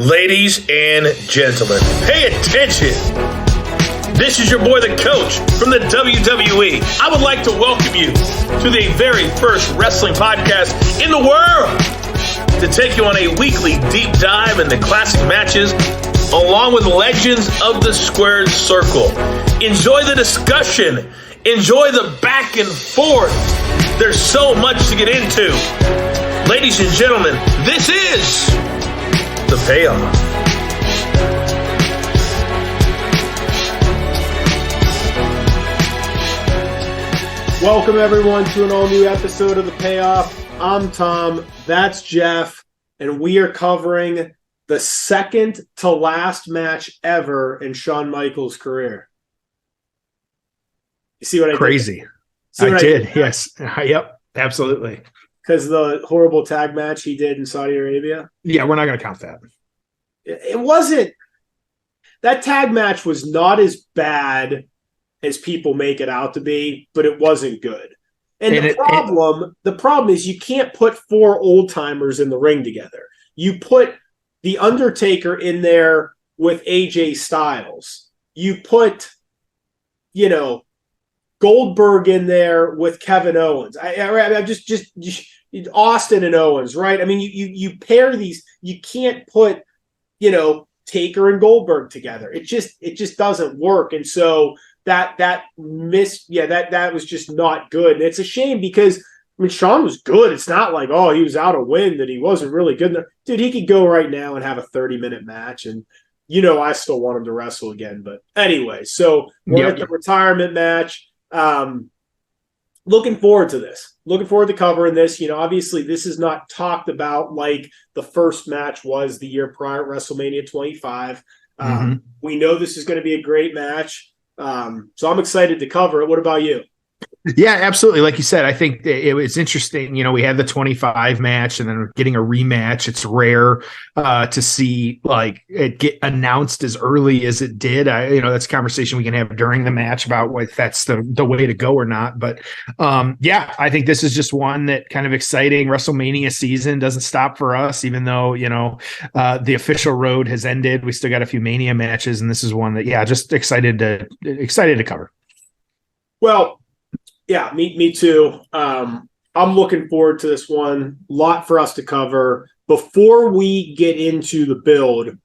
Ladies and gentlemen, pay attention. This is your boy, the coach from the WWE. I would like to welcome you to the very first wrestling podcast in the world to take you on a weekly deep dive into classic matches along with legends of the squared circle. Enjoy the discussion. Enjoy the back and forth. There's so much to get into. Ladies and gentlemen, this is The Payoff. Welcome, everyone, to an all-new episode of The Payoff. I'm Tom, that's Jeff, and we are covering the second to last match ever in Shawn Michaels' career. You see what I did? Crazy. I did, yes. Yep, absolutely. Because the horrible tag match he did in Saudi Arabia? Yeah, we're not going to count that. It wasn't. That tag match was not as bad as people make it out to be, but it wasn't good. And the problem is you can't put four old timers in the ring together. You put the Undertaker in there with AJ Styles. You put, Goldberg in there with Kevin Owens. I just Austin and Owens, right? I mean, you pair these. You can't put, Taker and Goldberg together. It just doesn't work. And so that was just not good. And it's a shame because Shawn was good. It's not like, he was out of wind that he wasn't really good. Dude, he could go right now and have a 30-minute match, and I still want him to wrestle again. But anyway, so we're at the retirement match. Looking forward to this. Looking forward to covering this. Obviously this is not talked about like the first match was the year prior at WrestleMania 25. We know this is going to be a great match. So I'm excited to cover it. What about you? Yeah, absolutely. Like you said, I think it was interesting. We had the 25 match and then we're getting a rematch. It's rare to see like it get announced as early as it did. That's a conversation we can have during the match about if that's the way to go or not. But I think this is just one that kind of exciting. WrestleMania season doesn't stop for us, even though, the official road has ended. We still got a few Mania matches, and this is one that, just excited to cover. Well, yeah, me too. I'm looking forward to this one. A lot for us to cover. Before we get into the build,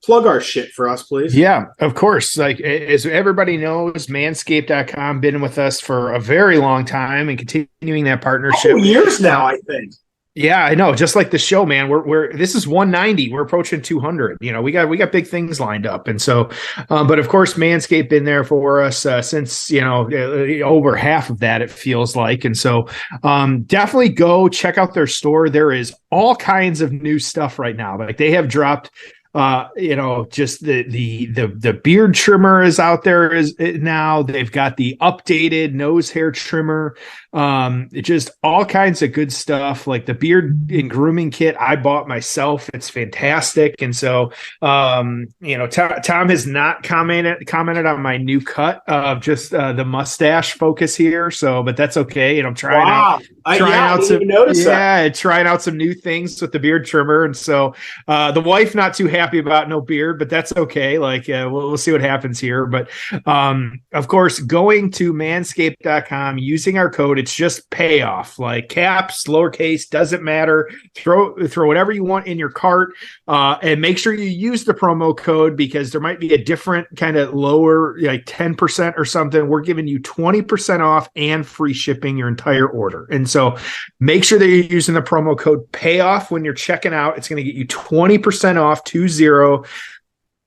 plug our shit for us, please. Yeah, of course. Like, as everybody knows, manscaped.com been with us for a very long time and continuing that partnership. Years now, I think. Yeah, I know. Just like the show, man. We're this is 190. We're approaching 200. We got big things lined up, and so, but of course, Manscaped been there for us since over half of that, it feels like, and so definitely go check out their store. There is all kinds of new stuff right now. Like they have dropped. Just the beard trimmer is out there now. They've got the updated nose hair trimmer. Just all kinds of good stuff. Like the beard and grooming kit I bought myself. It's fantastic. And so, Tom has not commented on my new cut of just the mustache focus here. So, but that's okay. And I'm trying out some new things with the beard trimmer. And so, the wife not too happy about no beard, but that's okay. Like, we'll see what happens here. But, of course, going to manscaped.com, using our code, it's just payoff, like caps, lowercase, doesn't matter. Throw whatever you want in your cart, and make sure you use the promo code because there might be a different kind of lower, like 10% or something. We're giving you 20% off and free shipping your entire order. And so make sure that you're using the promo code payoff when you're checking out. It's going to get you 20% off 20.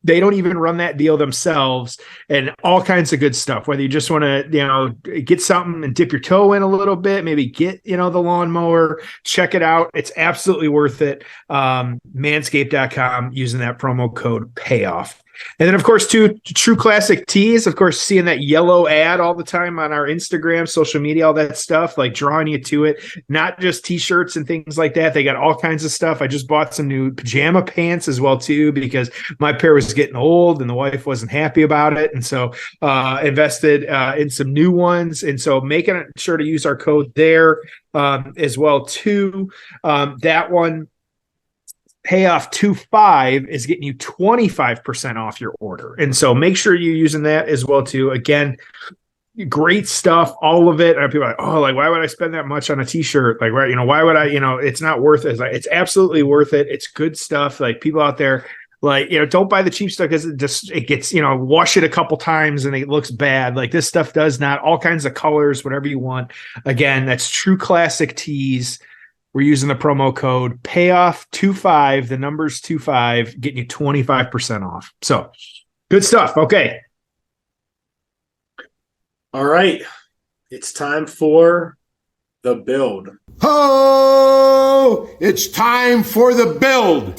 They don't even run that deal themselves, and all kinds of good stuff. Whether you just want to, get something and dip your toe in a little bit, maybe get, the lawnmower, check it out. It's absolutely worth it. Manscaped.com, using that promo code payoff. And then, of course, True Classic Tees, of course, seeing that yellow ad all the time on our Instagram, social media, all that stuff, like drawing you to it, not just T-shirts and things like that. They got all kinds of stuff. I just bought some new pajama pants as well, too, because my pair was getting old and the wife wasn't happy about it. And so invested in some new ones. And so making sure to use our code there as well, too. That one. payoff 25 is getting you 25% off your order. And so make sure you're using that as well too. Again, great stuff, all of it. And people are like, oh, like, why would I spend that much on a t-shirt? Like, why would I, it's not worth it. It's absolutely worth it. It's good stuff. Like, people out there, like, don't buy the cheap stuff because it gets, wash it a couple times and it looks bad. Like, this stuff does not. All kinds of colors, whatever you want. Again, that's True Classic Tees. We're using the promo code payoff25, the numbers 25, getting you 25% off. So good stuff. Okay. All right. It's time for the build. Oh, it's time for the build.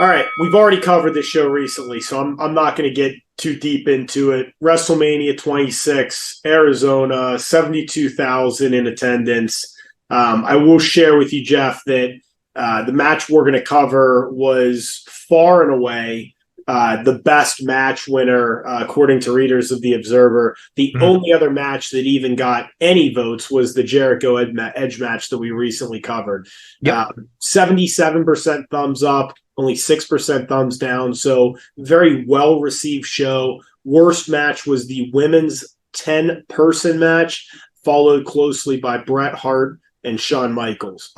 All right. We've already covered this show recently, so I'm not going to get too deep into it. WrestleMania 26, Arizona, 72,000 in attendance. I will share with you, Jeff, that the match we're going to cover was far and away the best match winner, according to readers of The Observer. The only other match that even got any votes was the Jericho Edge match that we recently covered. 77% thumbs up, only 6% thumbs down. So very well-received show. Worst match was the women's 10-person match, followed closely by Bret Hart and Shawn Michaels.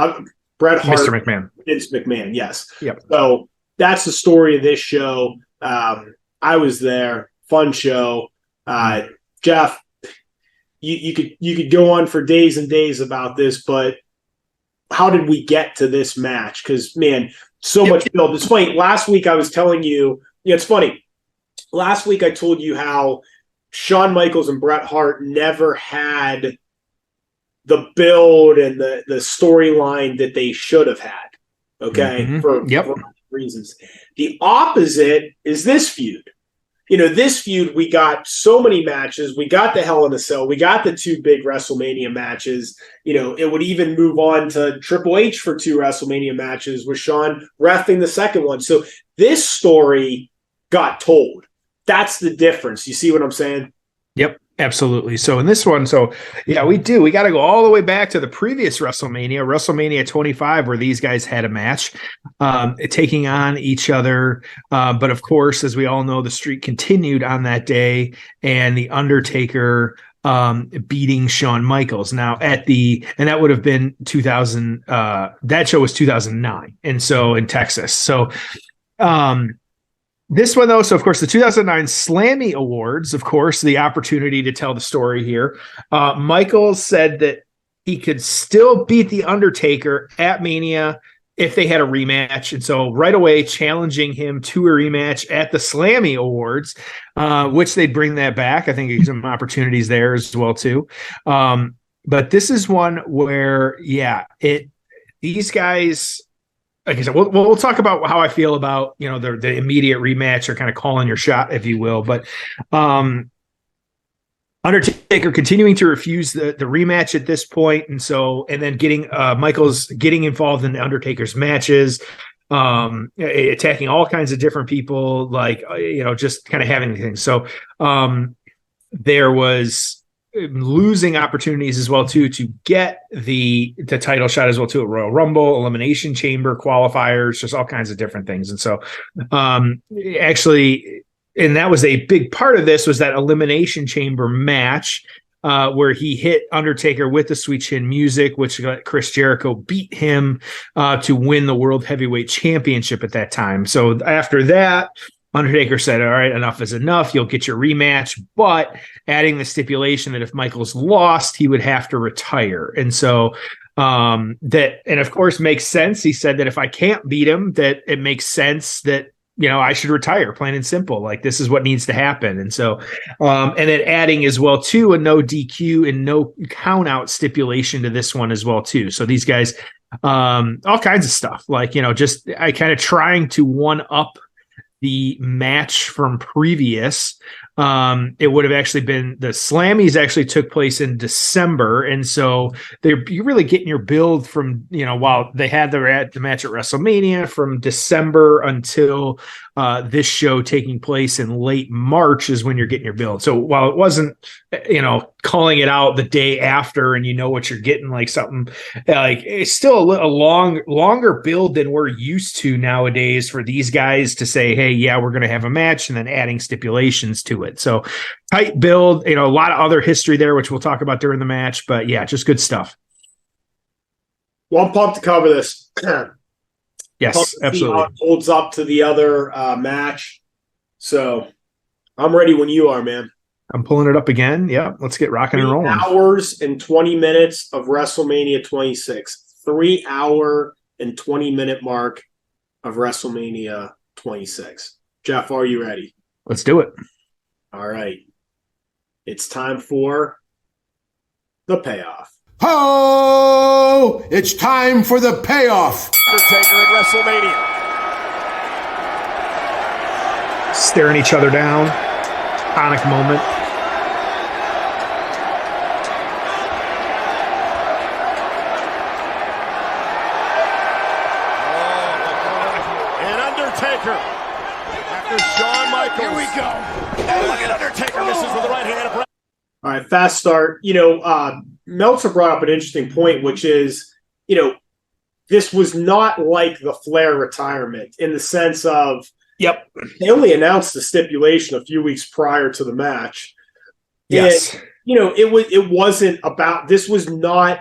Bret Hart, Mr. McMahon. Vince McMahon, yes. Yep. So that's the story of this show. I was there. Fun show. Jeff, you could go on for days and days about this, but how did we get to this match? Because, man, so much build. It's funny. Last week I was telling you, it's funny. Last week I told you how Shawn Michaels and Bret Hart never had the build and the storyline that they should have had, okay, for reasons. The opposite is this feud. This feud, we got so many matches. We got the Hell in a Cell. We got the 2 big WrestleMania matches. It would even move on to Triple H for 2 WrestleMania matches with Shawn reffing the second one. So this story got told. That's the difference. You see what I'm saying? Yep. Absolutely. So in this one, we got to go all the way back to the previous WrestleMania 25, where these guys had a match, taking on each other. But of course, as we all know, the streak continued on that day, and the Undertaker beating Shawn Michaels. Now and that would have been 2000. That show was 2009, and so in Texas. So, this one, though, so of course, the 2009 Slammy Awards, of course, the opportunity to tell the story here. Michaels said that he could still beat The Undertaker at Mania if they had a rematch. And so right away challenging him to a rematch at the Slammy Awards, which they'd bring that back. I think there's some opportunities there as well, too. But this is one where, these guys... Like I said, we'll talk about how I feel about, the immediate rematch, or kind of calling your shot, if you will. But Undertaker continuing to refuse the rematch at this point, and then getting Michaels getting involved in the Undertaker's matches, attacking all kinds of different people, like just kind of having things. So there was losing opportunities as well too to get the title shot as well too at Royal Rumble, Elimination Chamber qualifiers, just all kinds of different things. And so actually, and that was a big part of this, was that Elimination Chamber match where he hit Undertaker with the Sweet Chin Music, which Chris Jericho beat him to win the World Heavyweight Championship at that time. So after that, Undertaker said, all right, enough is enough. You'll get your rematch, but adding the stipulation that if Michaels lost, he would have to retire. And so and of course makes sense. He said that if I can't beat him, that it makes sense that, I should retire, plain and simple. Like, this is what needs to happen. And so, and then adding as well too, a no DQ and no count out stipulation to this one as well too. So these guys, all kinds of stuff, like, just I kind of trying to one up the match from previous, it would have actually been the Slammies actually took place in December. And so you're really getting your build from, while they had the match at WrestleMania from December until this show taking place in late March is when you're getting your build. So while it wasn't, calling it out the day after and what you're getting, like something like it's still a longer build than we're used to nowadays for these guys to say, hey, yeah, we're going to have a match, and then adding stipulations to it. So tight build, a lot of other history there, which we'll talk about during the match, but yeah, just good stuff. Well, I'm pumped to cover this. Yes, absolutely. How it holds up to the other match. So I'm ready when you are, man. I'm pulling it up again. Yeah, let's get rocking and rolling. 3 hours and 20 minutes of WrestleMania 26. 3 hour and 20 minute mark of WrestleMania 26. Jeff, are you ready? Let's do it. All right. It's time for the payoff. Oh, it's time for the payoff. Undertaker at WrestleMania. Staring each other down. Iconic moment. And Undertaker after Shawn Michaels. Here we go. And look at Undertaker misses with the right hand. All right, fast start. Meltzer brought up an interesting point, which is, this was not like the Flair retirement in the sense of, yep, they only announced the stipulation a few weeks prior to the match. Yes. And, it wasn't about, this was not,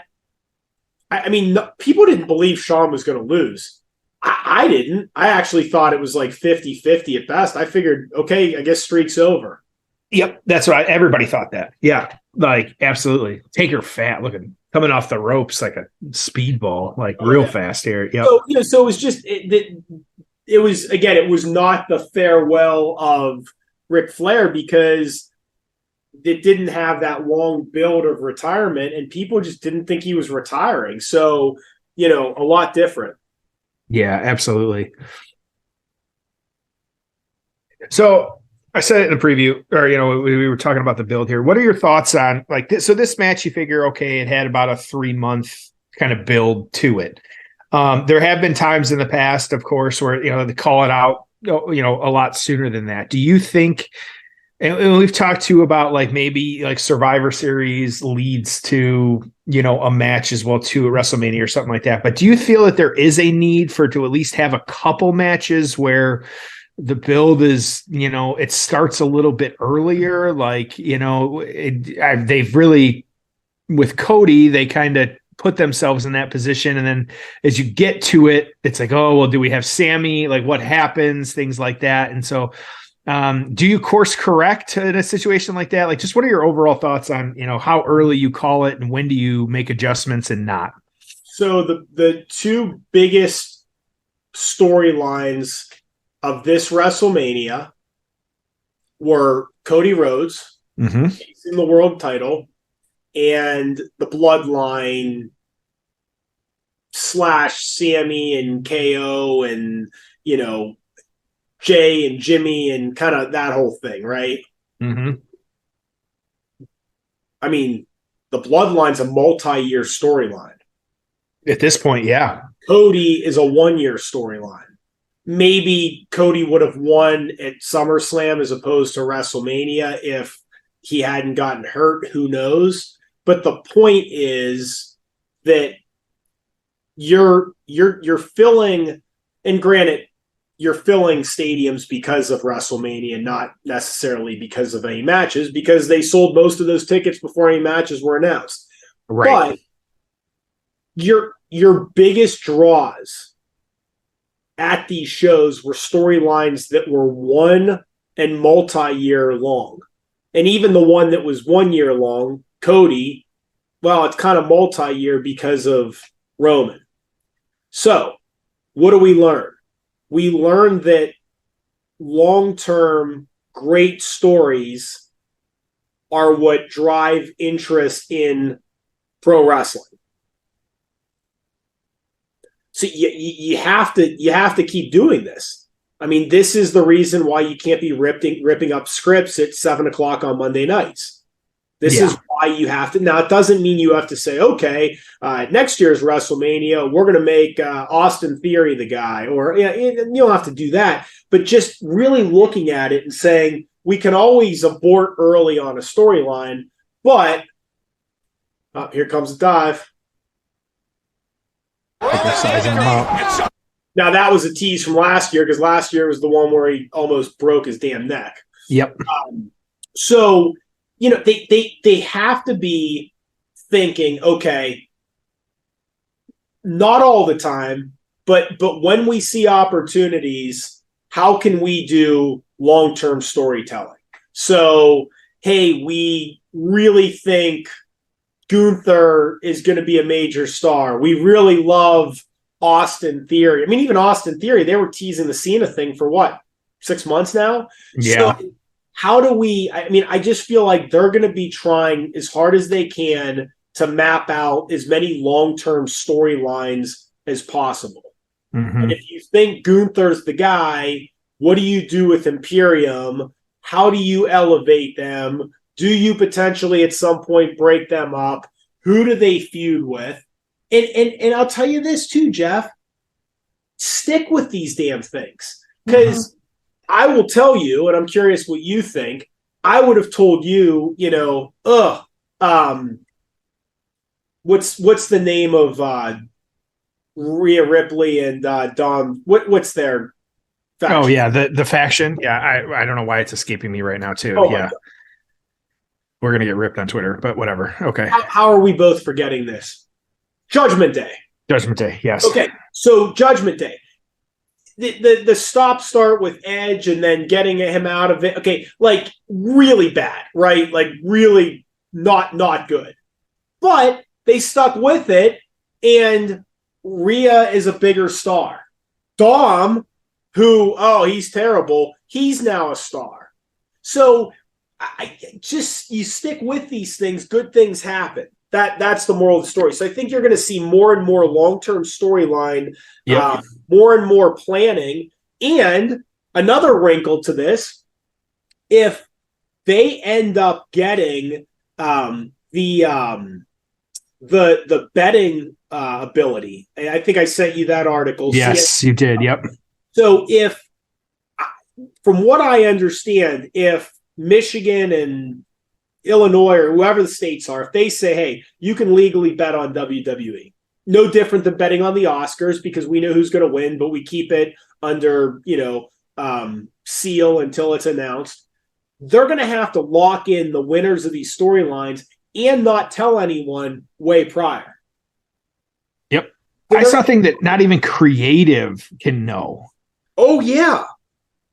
people didn't believe Shawn was going to lose. I didn't. I actually thought it was like 50-50 at best. I figured, okay, I guess streak's over. Yep, that's right. Everybody thought that. Yeah, like absolutely. Taker fat, looking coming off the ropes like a speedball, like real fast here. Yep. So it was just it was not the farewell of Ric Flair because it didn't have that long build of retirement, and people just didn't think he was retiring. So a lot different. Yeah, absolutely. So I said it in the preview, or we were talking about the build here. What are your thoughts on like this? So this match, you figure, okay, it had about a 3-month kind of build to it. There have been times in the past, of course, where they call it out, a lot sooner than that. Do you think? And we've talked to about like maybe like Survivor Series leads to a match as well too at WrestleMania or something like that. But do you feel that there is a need to at least have a couple matches where the build is, it starts a little bit earlier. Like, they've really, with Cody, they kind of put themselves in that position. And then as you get to it, it's like, oh, well, do we have Sammy? Like what happens? Things like that. And so do you course correct in a situation like that? Like just what are your overall thoughts on, how early you call it and when do you make adjustments and not? So the two biggest storylines of this WrestleMania were Cody Rhodes chasing the world title and the Bloodline / Sammy and KO and, Jay and Jimmy and kind of that whole thing, right? Mm-hmm. I mean, the Bloodline's a multi-year storyline. At this point, yeah. Cody is a 1-year storyline. Maybe Cody would have won at SummerSlam as opposed to WrestleMania if he hadn't gotten hurt. Who knows? But the point is that you're filling, and granted, you're filling stadiums because of WrestleMania, not necessarily because of any matches, because they sold most of those tickets before any matches were announced. Right. But your biggest draws at these shows were storylines that were 1 and multi-year long. And even the one that was 1 year long, Cody, well, it's kind of multi-year because of Roman. So what do we learn? We learned that long-term great stories are what drive interest in pro wrestling. So you have to keep doing this. I mean, this is the reason why you can't be ripping up scripts at 7:00 on Monday nights. This is why you have to. Now, it doesn't mean you have to say, okay, next year's WrestleMania, we're going to make Austin Theory the guy, or you don't have to do that. But just really looking at it and saying, we can always abort early on a storyline, but here comes the dive. Now, that was a tease from last year, because last year was the one where he almost broke his damn neck. Yep. So, they have to be thinking, okay, not all the time, but when we see opportunities, how can we do long-term storytelling? So, hey, we really think Gunther is going to be a major star. We really love Austin Theory. I mean, even Austin Theory, they were teasing the Cena thing for what, 6 months now? Yeah. So how do we, I just feel like they're going to be trying as hard as they can to map out as many long-term storylines as possible. Mm-hmm. And if you think Gunther's the guy, what do you do with Imperium? How do you elevate them? Do you potentially at some point break them up? Who do they feud with? And I'll tell you this too, Jeff. Stick with these damn things. Because I will tell you, and I'm curious what you think, I would have told you, what's the name of Rhea Ripley and Dom? What's their faction? Oh, yeah, the faction. Yeah, I don't know why it's escaping me right now, too. Oh, yeah. We're going to get ripped on Twitter, but whatever. Okay. How are we both forgetting this? Judgment Day. Judgment Day, yes. Okay, so Judgment Day. The stop-start with Edge and then getting him out of it. Okay, like really bad, right? Like really not good. But they stuck with it, and Rhea is a bigger star. Dom, he's terrible. He's now a star. So you stick with these things, good things happen. That's the moral of the story. So I think you're going to see more and more long-term storyline, more and more planning. And another wrinkle to this, if they end up getting the betting ability, and I think I sent you that article. Yes, you did. Yep. So from what I understand, if Michigan and Illinois or whoever the states are, if they say, hey, you can legally bet on WWE, no different than betting on the Oscars, because we know who's going to win, but we keep it under, seal until it's announced. They're going to have to lock in the winners of these storylines and not tell anyone way prior. Yep. So I saw a thing that not even creative can know. Oh, yeah.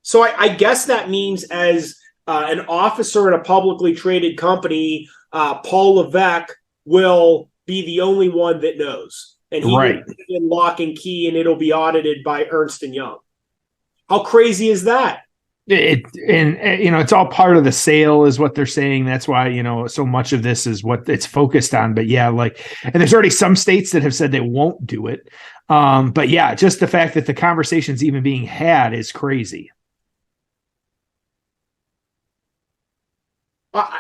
So I guess that means as an officer in a publicly traded company, Paul Levesque will be the only one that knows. And he will be in lock and key, and it'll be audited by Ernst & Young. How crazy is that? It's all part of the sale is what they're saying. That's why, so much of this is what it's focused on. But yeah, and there's already some states that have said they won't do it. But yeah, just the fact that the conversation's even being had is crazy.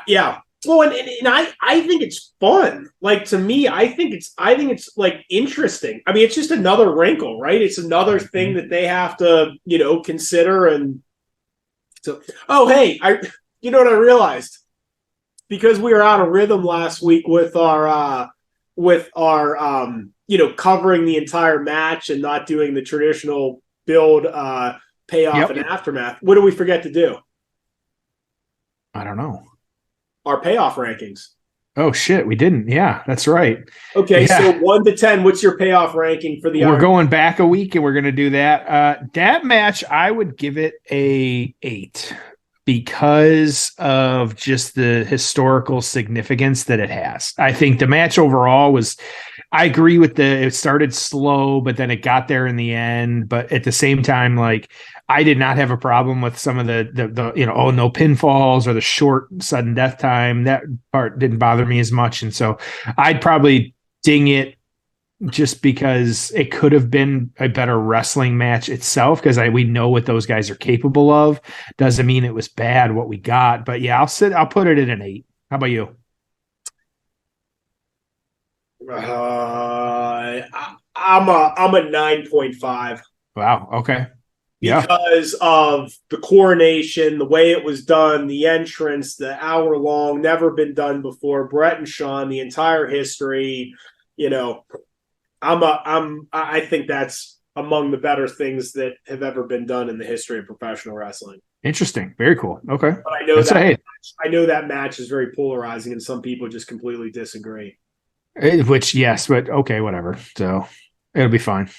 Yeah. Well, and I think it's fun. Like, to me, I think it's like interesting. I mean, it's just another wrinkle, right? It's another thing that they have to, consider. And so, hey, you know what I realized? Because we were out of rhythm last week with our covering the entire match and not doing the traditional build, payoff and aftermath. What did we forget to do? I don't know. Our payoff rankings. Oh shit, we didn't. Yeah, that's right. Okay, so 1 to 10, what's your payoff ranking for the? We're going back a week, and we're going to do that. That match, I would give it a 8 because of just the historical significance that it has. I think the match overall was. I agree with it started slow, but then it got there in the end. But at the same time, I did not have a problem with some of the no pinfalls or the short sudden death time. That part didn't bother me as much. And so I'd probably ding it just because it could have been a better wrestling match itself, because we know what those guys are capable of. Doesn't mean it was bad what we got, but yeah, I'll put it at an 8. How about you? I'm a 9.5. Wow. Okay. Yeah. Because of the coronation, the way it was done, the entrance, the hour long, never been done before. Brett and Shawn, the entire history. I think that's among the better things that have ever been done in the history of professional wrestling. Interesting. Very cool. Okay. But I know that match is very polarizing, and some people just completely disagree. Which, yes, but okay, whatever. So it'll be fine.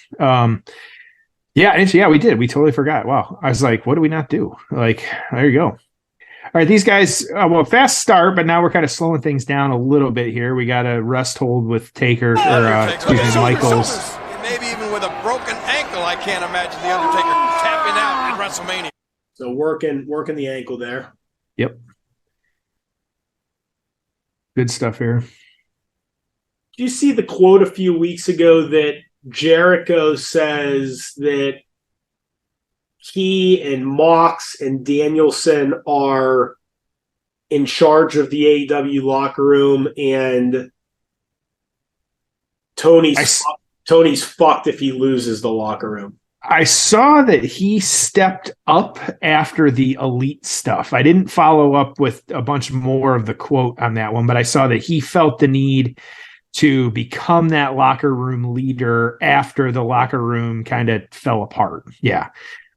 Yeah, we did. We totally forgot. Wow. I was like, what do we not do? Like, there you go. All right, these guys, fast start, but now we're kind of slowing things down a little bit here. We got a rest hold with Taker, Michaels. Maybe even with a broken ankle, I can't imagine the Undertaker tapping out in WrestleMania. So working the ankle there. Yep. Good stuff here. Do you see the quote a few weeks ago that Jericho says that he and Mox and Danielson are in charge of the AEW locker room, and Tony's fucked if he loses the locker room? I saw that he stepped up after the Elite stuff. I didn't follow up with a bunch more of the quote on that one, but I saw that he felt the need to become that locker room leader after the locker room kind of fell apart. Yeah.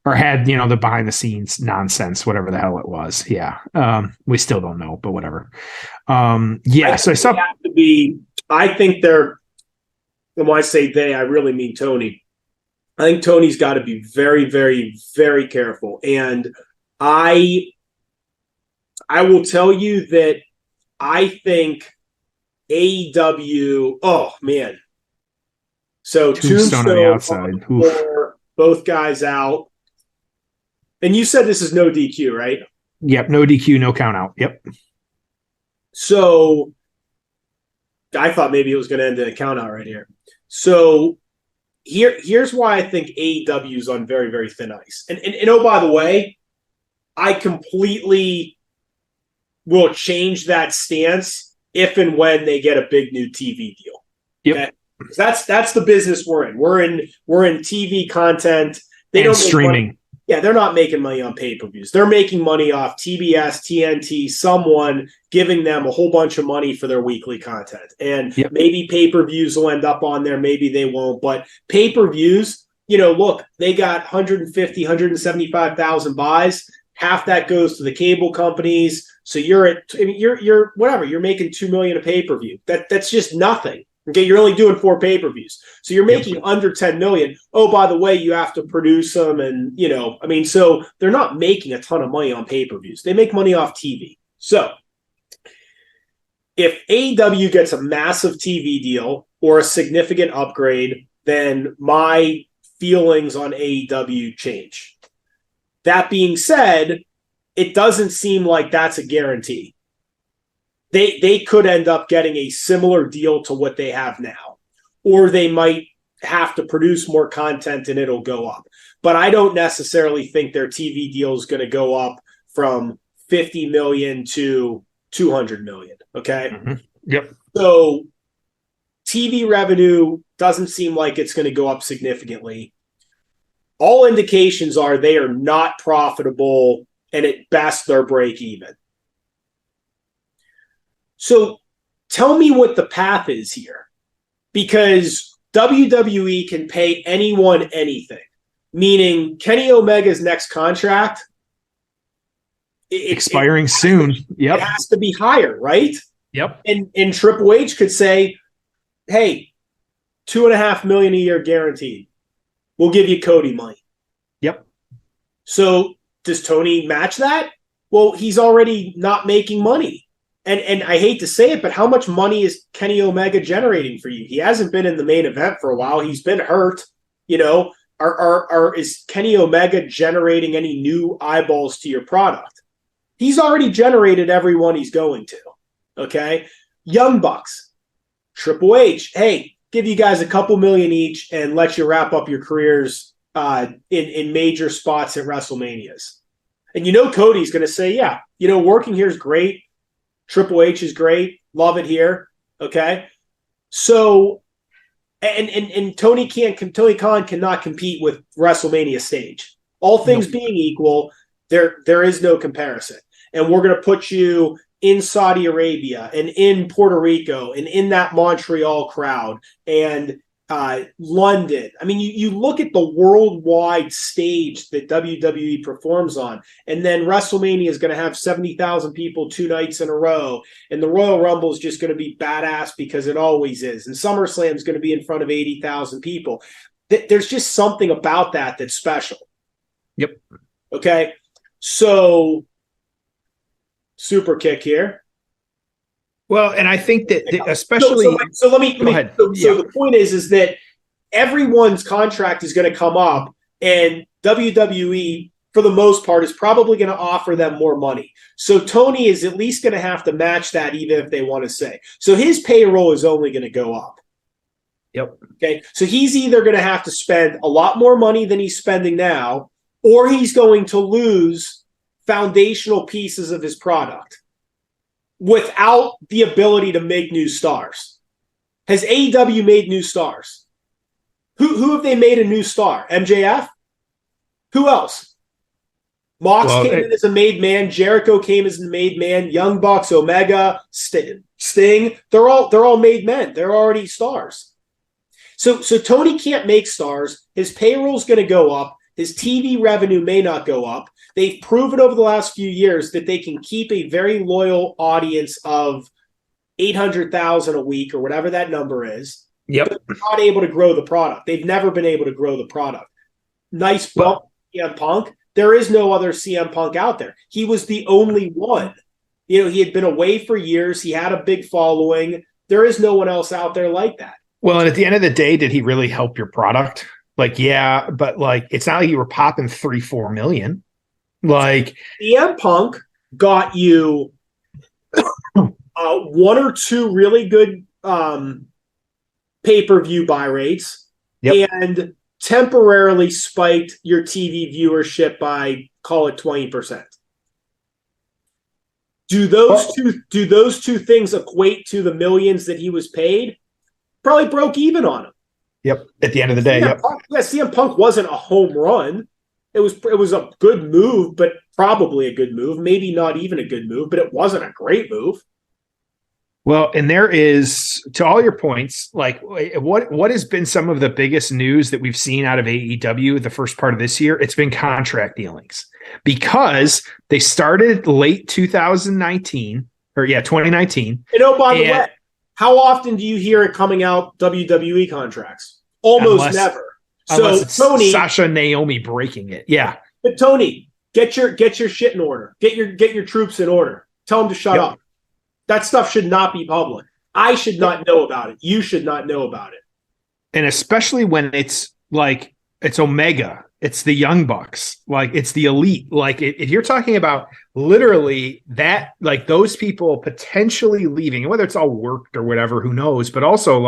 Or had, the behind the scenes nonsense, whatever the hell it was. Yeah. We still don't know, but whatever. So I saw. I think they're, and when I say they, I really mean Tony. I think Tony's got to be very, very, very careful. And I will tell you that I think AEW, oh man. So Tombstone on the outside. Both guys out. And you said this is no DQ, right? Yep, no DQ, no count out. Yep. So I thought maybe it was going to end in a count out right here. So here's why I think AEW is on very, very thin ice. And oh, by the way, I completely will change that stance if and when they get a big new TV deal. Yep. Okay? That's the business we're in. We're in TV content. They and don't streaming. Yeah, they're not making money on pay-per-views. They're making money off TBS, TNT, someone giving them a whole bunch of money for their weekly content. And maybe pay-per-views will end up on there. Maybe they won't. But pay-per-views, look, they got 150, 175,000 buys. Half that goes to the cable companies. So you're whatever. You're making $2 million a pay-per-view. That's just nothing. Okay, you're only doing 4 pay-per-views. So you're making under 10 million. Oh, by the way, you have to produce them. And, so they're not making a ton of money on pay-per-views. They make money off TV. So if AEW gets a massive TV deal or a significant upgrade, then my feelings on AEW change. That being said, it doesn't seem like that's a guarantee. They could end up getting a similar deal to what they have now, or they might have to produce more content and it'll go up. But I don't necessarily think their TV deal is going to go up from 50 million to 200 million. Okay. Mm-hmm. Yep. So TV revenue doesn't seem like it's going to go up significantly. All indications are they are not profitable, and at best they're break even. So tell me what the path is here, because WWE can pay anyone anything, meaning Kenny Omega's next contract expiring soon. Yep. It has to be higher, right? Yep. And Triple H could say, hey, $2.5 million a year guaranteed. We'll give you Cody money. Yep. So does Tony match that? Well, he's already not making money. And I hate to say it, but how much money is Kenny Omega generating for you? He hasn't been in the main event for a while. He's been hurt. Is Kenny Omega generating any new eyeballs to your product? He's already generated everyone he's going to. Okay. Young Bucks, Triple H. Hey, give you guys a couple million each and let you wrap up your careers in major spots at WrestleManias. And Cody's going to say, yeah, working here is great. Triple H is great. Love it here. Okay. So, and Tony Khan cannot compete with WrestleMania stage. All things being equal, there is no comparison. And we're going to put you in Saudi Arabia and in Puerto Rico and in that Montreal crowd and London. I mean, you look at the worldwide stage that WWE performs on, and then WrestleMania is going to have 70,000 people 2 nights in a row, and the Royal Rumble is just going to be badass because it always is, and SummerSlam is going to be in front of 80,000 people. There's just something about that that's special. Yep. Okay, so super kick here. Well, and I think that especially so let me go ahead. So the point is that everyone's contract is going to come up, and WWE for the most part is probably going to offer them more money. So Tony is at least going to have to match that, even if they want to say. So his payroll is only going to go up. Yep. Okay. So he's either going to have to spend a lot more money than he's spending now, or he's going to lose foundational pieces of his product without the ability to make new stars. Has AEW made new stars? Who have they made a new star? MJF? Who else? Mox came in as a made man. Jericho came as a made man. Young Bucks, Omega, Sting. They're all made men. They're already stars. So Tony can't make stars. His payroll's going to go up. His TV revenue may not go up. They've proven over the last few years that they can keep a very loyal audience of 800,000 a week or whatever that number is. Yep. But they're not able to grow the product. They've never been able to grow the product. Nice bump, CM Punk. There is no other CM Punk out there. He was the only one. He had been away for years. He had a big following. There is no one else out there like that. Well, and at the end of the day, did he really help your product? Yeah, but it's not like you were popping 3-4 million. CM Punk got you 1 or 2 really good pay-per-view buy rates, and temporarily spiked your TV viewership by, call it 20%. Do those two things equate to the millions that he was paid? Probably broke even on him. Yep. At the end of the day, CM Punk wasn't a home run. It was a good move, but probably a good move. Maybe not even a good move, but it wasn't a great move. Well, and there is, to all your points, what has been some of the biggest news that we've seen out of AEW the first part of this year? It's been contract dealings, because they started late 2019 2019. And by the way, how often do you hear it coming out WWE contracts? Almost never. So Tony, Sasha Naomi breaking it. Yeah. But Tony, get your shit in order. Get your troops in order. Tell them to shut up. That stuff should not be public. I should not know about it. You should not know about it. And especially when it's it's Omega, it's the Young Bucks, it's the Elite. If you're talking about literally that, those people potentially leaving, and whether it's all worked or whatever, who knows, but also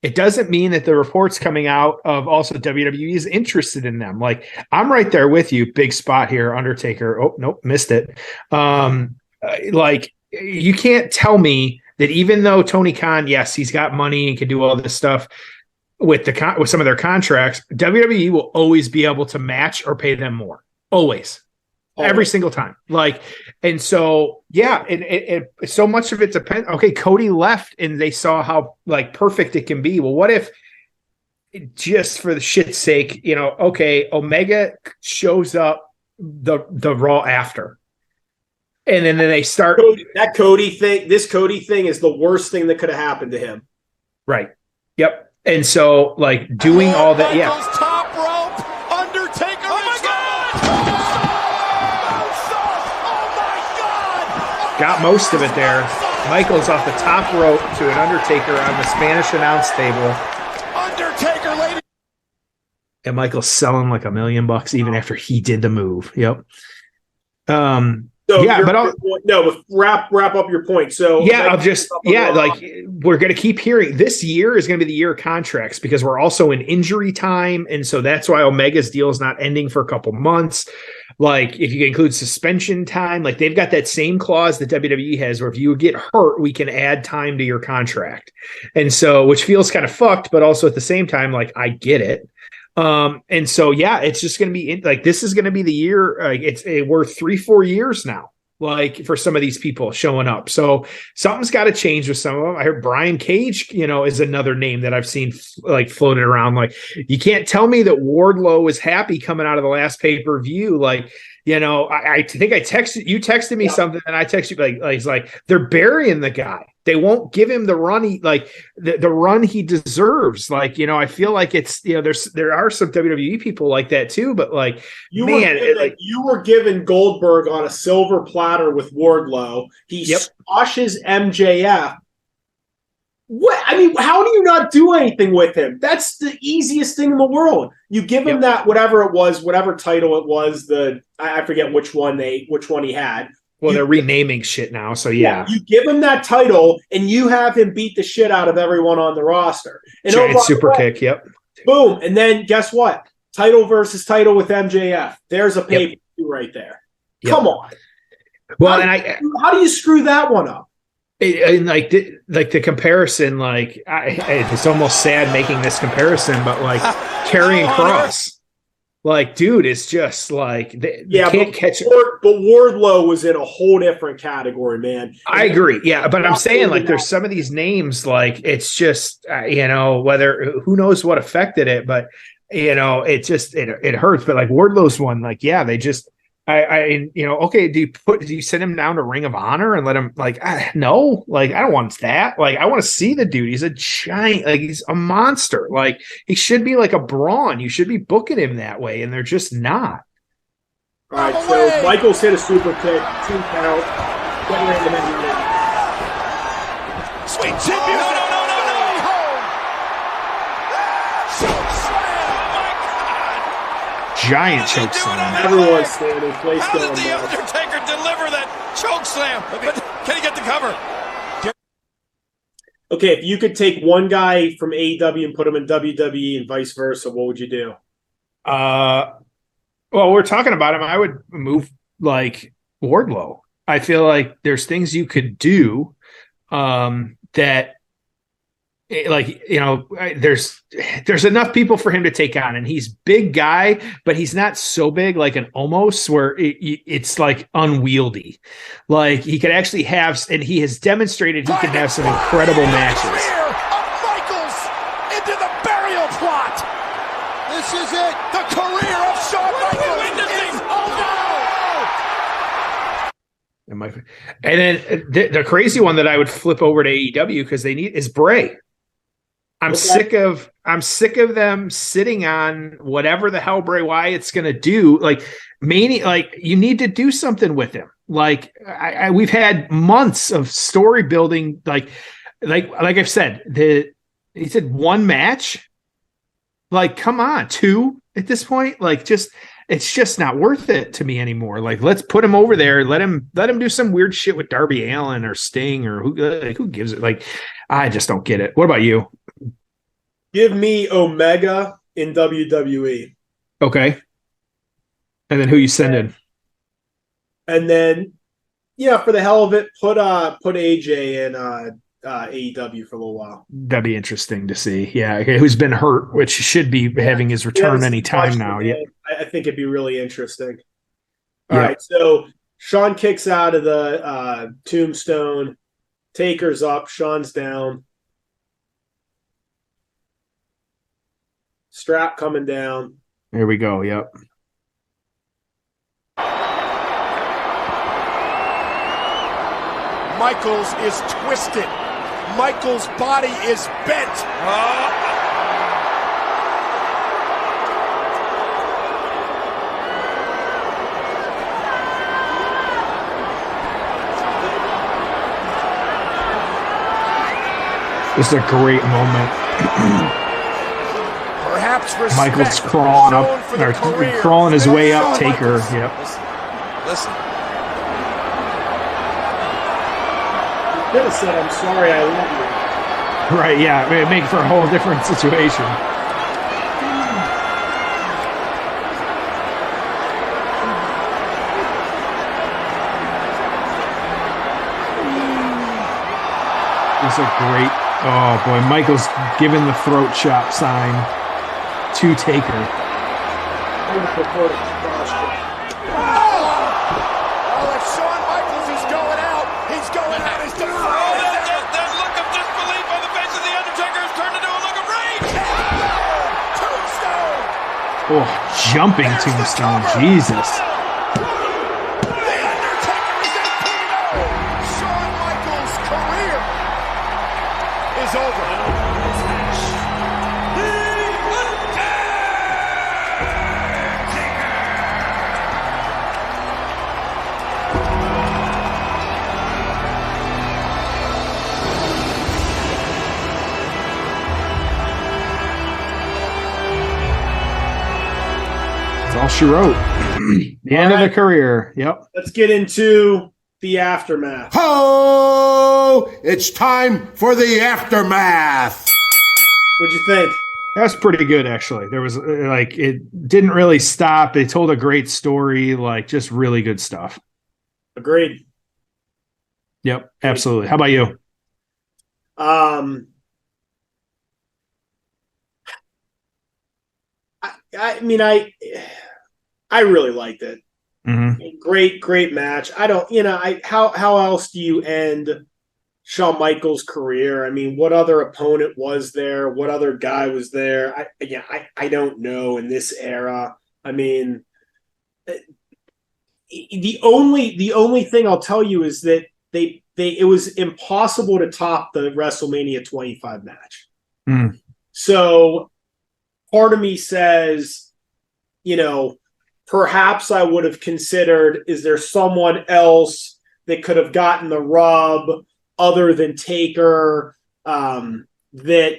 it doesn't mean that the reports coming out of also WWE is interested in them. I'm right there with you. Big spot here, Undertaker. Oh, nope, missed it. You can't tell me that even though Tony Khan, yes, he's got money and can do all this stuff with some of their contracts, WWE will always be able to match or pay them more. Always. Every single time. And so, yeah, and so much of it depends. Okay, Cody left and they saw how perfect it can be. Well, what if, just for the shit's sake, okay, Omega shows up the Raw after. And then they start that Cody thing. This Cody thing is the worst thing that could have happened to him. Right. Yep. And so, doing all that, Top rope, Undertaker. Oh my God! Oh my God! Got most of it there. Michael's off the top rope to an Undertaker on the Spanish announce table. Undertaker, lady. And Michael's selling $1 million even after he did the move. Yep. So yeah, but wrap up your point. So like we're going to keep hearing this year is going to be the year of contracts because we're also in injury time, and so that's why Omega's deal is not ending for a couple months. Like if you include suspension time, like they've got that same clause that WWE has, where if you get hurt, we can add time to your contract, and so which feels kind of fucked, but also at the same time, like I get it. And so, yeah, it's just going to be like, this is going to be the year. We're 3-4 years now, like for some of these people showing up. So something's got to change with some of them. I heard Brian Cage, is another name that I've seen like floated around. Like you can't tell me that Wardlow was happy coming out of the last pay-per-view. Like, I think you texted me something and I texted you like, it's like they're burying the guy. They won't give him the run the run he deserves. Like, I feel like it's, there are some WWE people like that too, but like, you were given Goldberg on a silver platter with Wardlow. He squashes MJF. What? I mean, how do you not do anything with him? That's the easiest thing in the world. You give him that, whatever it was, whatever title it was, I forget which one he had. Well, they're renaming shit now, so yeah. You give him that title, and you have him beat the shit out of everyone on the roster. And Giant super kick, yep. Boom, and then guess what? Title versus title with MJF. There's a pay-per-view right there. Yep. Come on. Well, how do you screw that one up? The comparison, it's almost sad making this comparison, but like Karrion Kross. Like, dude, it's just like can't catch it. But Wardlow was in a whole different category, man. I agree. Yeah, but I'm saying like there's some of these names like it's just whether who knows what affected it, but it just it hurts. But like Wardlow's one, like they just okay. Do you send him down to Ring of Honor and let him no, like I don't want that. Like I want to see the dude. He's a giant, like he's a monster. Like he should be like a Braun. You should be booking him that way, and they're just not. All right, so Michaels hit a super kick, 2 count. Get ready to make it. Sweet chin music. No. Giant choke slam. Everyone's standing. Place How going did the Undertaker deliver that choke slam? But can he get the cover? Okay, if you could take one guy from AEW and put him in WWE and vice versa, what would you do? Well, we're talking about him. I would move like Wardlow. I feel like there's things you could do that. There's enough people for him to take on, and he's big guy, but he's not so big like an Omos where it's like unwieldy. Like he could actually have, and he has demonstrated he can have some incredible matches. Career of Michaels into the burial plot. This is it. The career of Shawn Michaels is over. And then the crazy one that I would flip over to AEW because they need is Bray. I'm sick of them sitting on whatever the hell Bray Wyatt's going to do. Like Mania, like you need to do something with him. Like we've had months of story building. Like I've said, he said 1 match. Like, come on, 2 at this point. Like, it's just not worth it to me anymore. Like, let's put him over there. Let him do some weird shit with Darby Allin or Sting or who gives it. Like, I just don't get it. What about you? Give me Omega in WWE. Okay. And then who you send in? And then, for the hell of it, put AJ in AEW for a little while. That'd be interesting to see. Yeah, who's been hurt, which should be having his return any time now. Yeah, I think it'd be really interesting. All right, so Shawn kicks out of the tombstone. Taker's up. Shawn's down. Strap coming down. Here we go. Yep. Michaels is twisted. Michaels' body is bent. This is a great moment. Perhaps Michaels crawling up, or crawling his way up. Taker. Yep. Listen. Could have said, I'm sorry, I love you. Right, yeah. It makes for a whole different situation. It's a great, oh boy, Michaels giving the throat chop sign to Taker. Oh, if Shawn Michaels is going out, he's going out as defiant. That look of disbelief on the face of the Undertaker has turned into a look of rage. Tombstone. Oh, jumping tombstone, Jesus. The Undertaker is in Pino. Shawn Michaels' career is over. That's all she wrote. The end of the career. Yep. Let's get into the aftermath. Ho! It's time for the aftermath. What'd you think? That's pretty good, actually. There was like, it didn't really stop. They told a great story, like just really good stuff. Agreed. Yep, absolutely. How about you? I mean, I really liked it. Mm-hmm. Great match. I don't, how else do you end Shawn Michaels' career? I mean, what other opponent was there? What other guy was there? I don't know in this era. I mean, the only thing I'll tell you is that it was impossible to top the WrestleMania 25 match. Mm. So part of me says, perhaps I would have considered, is there someone else that could have gotten the rub other than Taker, that,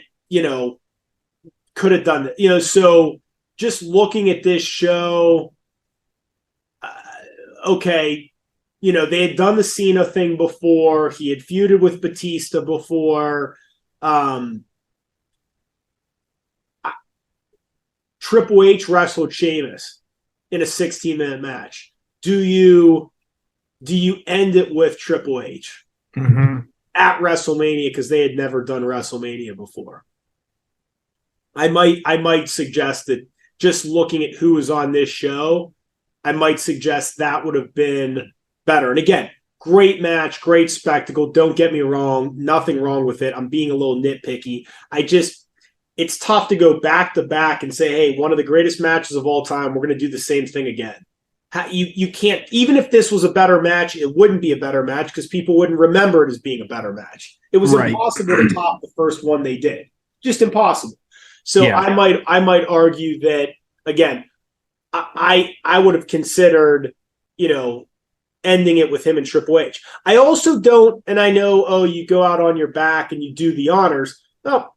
could have done that? So just looking at this show, okay, they had done the Cena thing before. He had feuded with Batista before. Triple H wrestled Sheamus in a 16-minute match. Do you end it with Triple H at WrestleMania because they had never done WrestleMania before? I might suggest that, just looking at who was on this show, I might suggest that would have been better. And again, great match, great spectacle. Don't get me wrong. Nothing wrong with it. I'm being a little nitpicky. It's tough to go back to back and say, hey, one of the greatest matches of all time, we're going to do the same thing again. You can't, even if this was a better match, it wouldn't be a better match because people wouldn't remember it as being a better match. It was impossible to top the first one they did. Just impossible. So yeah. I might argue that, again, I would have considered, ending it with him and Triple H. I also don't, and I know, you go out on your back and you do the honors. No,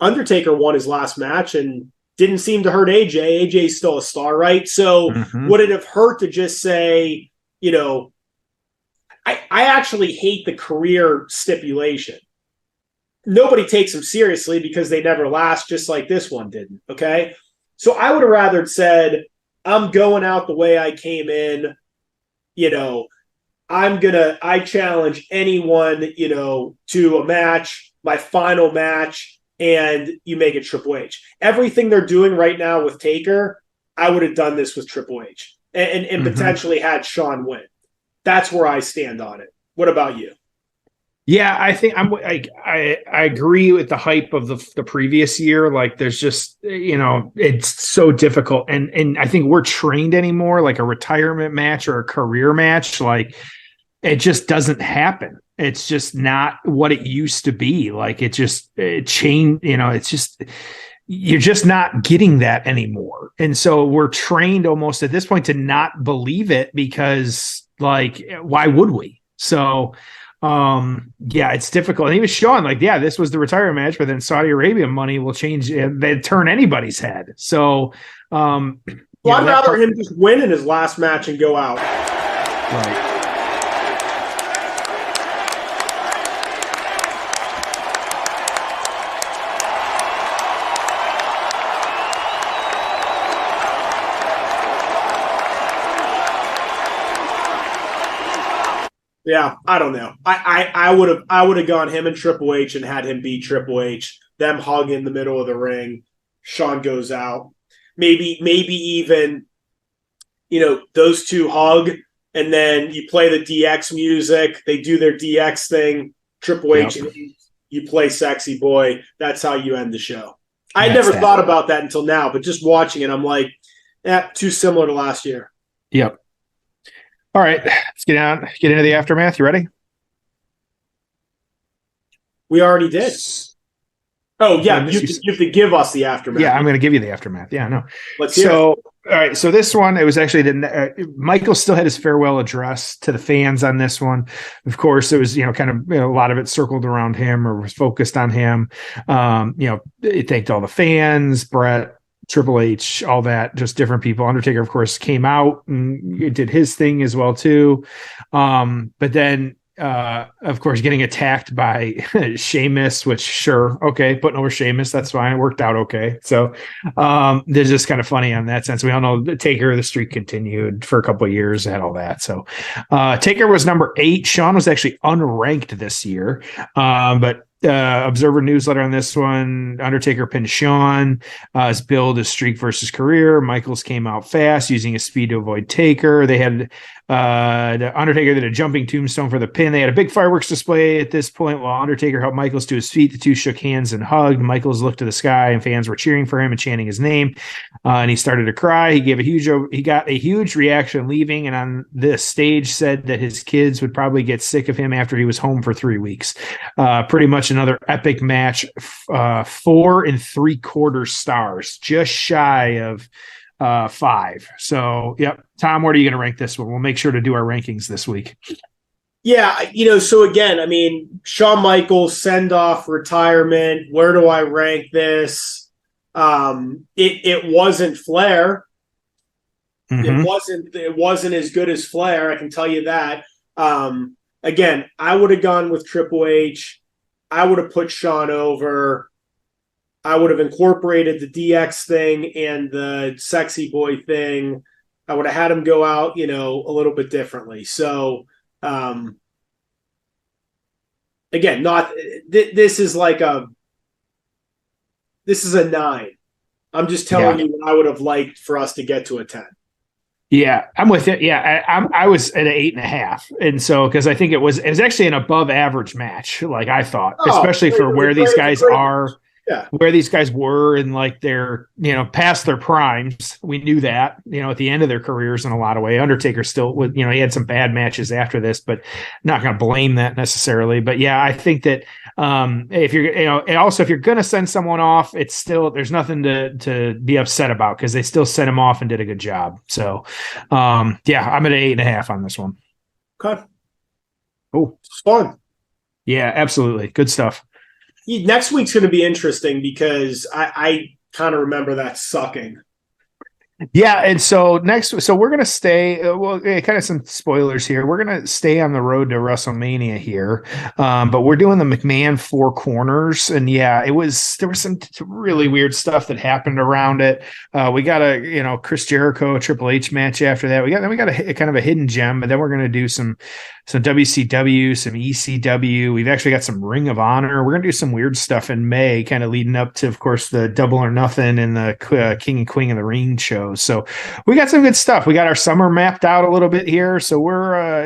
Undertaker won his last match and didn't seem to hurt AJ. AJ's still a star, right? So would it have hurt to just say, I actually hate the career stipulation. Nobody takes them seriously because they never last, just like this one didn't, okay? So I would have rather said, I'm going out the way I came in, I challenge anyone, to a match, my final match, and you make it Triple H. Everything they're doing right now with Taker, I would have done this with Triple H and potentially had Shawn win. That's where I stand on it. What about you? Yeah, I think I agree with the hype of the previous year. Like, there's just, it's so difficult. And I think we're trained anymore, like a retirement match or a career match. Like, it just doesn't happen. It's just not what it used to be. Like, it changed, it's just, you're just not getting that anymore. And so we're trained almost at this point to not believe it because, like, why would we? So, yeah, it's difficult. And even Shawn, this was the retirement match, but then Saudi Arabia money will change. They'd turn anybody's head. So, I'd rather him just win in his last match and go out. Right. Yeah, I don't know. I would have gone him and Triple H and had him beat Triple H. Them hug in the middle of the ring. Shawn goes out. Maybe even, those two hug, and then you play the DX music. They do their DX thing. Triple H, and you play Sexy Boy. That's how you end the show. I never thought about that until now, but just watching it, I'm like, too similar to last year. Yep. All right, let's get into the aftermath. You ready? We already did. Oh, yeah, you have to give us the aftermath. Yeah, I'm going to give you the aftermath. Yeah, no. Let's hear it. All right, so this one, it was actually Michael still had his farewell address to the fans on this one. Of course, it was, kind of, a lot of it circled around him or was focused on him. It thanked all the fans, Brett, Triple H, all that, just different people. Undertaker, of course, came out and did his thing as well, too. But then, of course, getting attacked by Sheamus, which putting over Sheamus, that's fine. It worked out okay. So they're just kind of funny on that sense. We all know the Taker, the streak continued for a couple of years, had all that. So Taker was number 8. Shawn was actually unranked this year, but Observer newsletter on this one. Undertaker pinned Shawn. His billed his streak versus career. Michaels came out fast, using his speed to avoid Taker. They had the Undertaker did a jumping tombstone for the pin. They had a big fireworks display at this point while Undertaker helped Michaels to his feet. The two shook hands and hugged. Michaels looked to the sky and fans were cheering for him and chanting his name. And he started to cry. He got a huge reaction leaving, and on this stage said that his kids would probably get sick of him after he was home for 3 weeks. Pretty much another epic match. 4 3/4 stars, just shy of 5. So, yep. Tom, where are you going to rank this one? We'll make sure to do our rankings this week. Yeah, so again, Shawn Michaels send off, retirement. Where do I rank this? It wasn't Flair. Mm-hmm. It wasn't as good as Flair, I can tell you that. Again, I would have gone with Triple H. I would have put Shawn over. I would have incorporated the DX thing and the Sexy Boy thing. I would have had him go out, a little bit differently. So, again, this is a 9. I'm just telling you what I would have liked for us to get to a 10. Yeah, I'm with it. Yeah, I was at an 8.5, and so because I think it was actually an above average match, like I thought, especially for where these guys are. Yeah. Where these guys were in their, past their primes. We knew that, at the end of their careers in a lot of way. Undertaker still would, he had some bad matches after this, but not going to blame that necessarily. But yeah, I think that if you're, and also if you're going to send someone off, it's still, there's nothing to be upset about because they still sent him off and did a good job. So yeah, I'm at an 8.5 on this one. Okay. Oh, it's fun. Yeah, absolutely. Good stuff. Next week's going to be interesting because I kind of remember that sucking. Yeah, and so we're going to stay, kind of some spoilers here. We're going to stay on the road to WrestleMania here, but we're doing the McMahon 4 Corners, and yeah, there was some really weird stuff that happened around it. We got a, Chris Jericho, Triple H match after that. We got a kind of a hidden gem, but then we're going to do some WCW, some ECW. We've actually got some Ring of Honor. We're going to do some weird stuff in May, kind of leading up to, of course, the Double or Nothing and the King and Queen of the Ring shows. So we got some good stuff. We got our summer mapped out a little bit here. So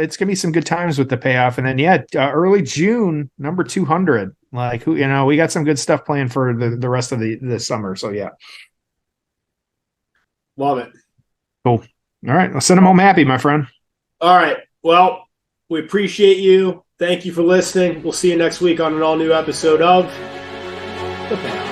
it's going to be some good times with the payoff. And then, early June, number 200. We got some good stuff planned for the rest of the summer. So, yeah. Love it. Cool. All right. I'll send them home happy, my friend. All right. Well, we appreciate you. Thank you for listening. We'll see you next week on an all-new episode of The Payoff.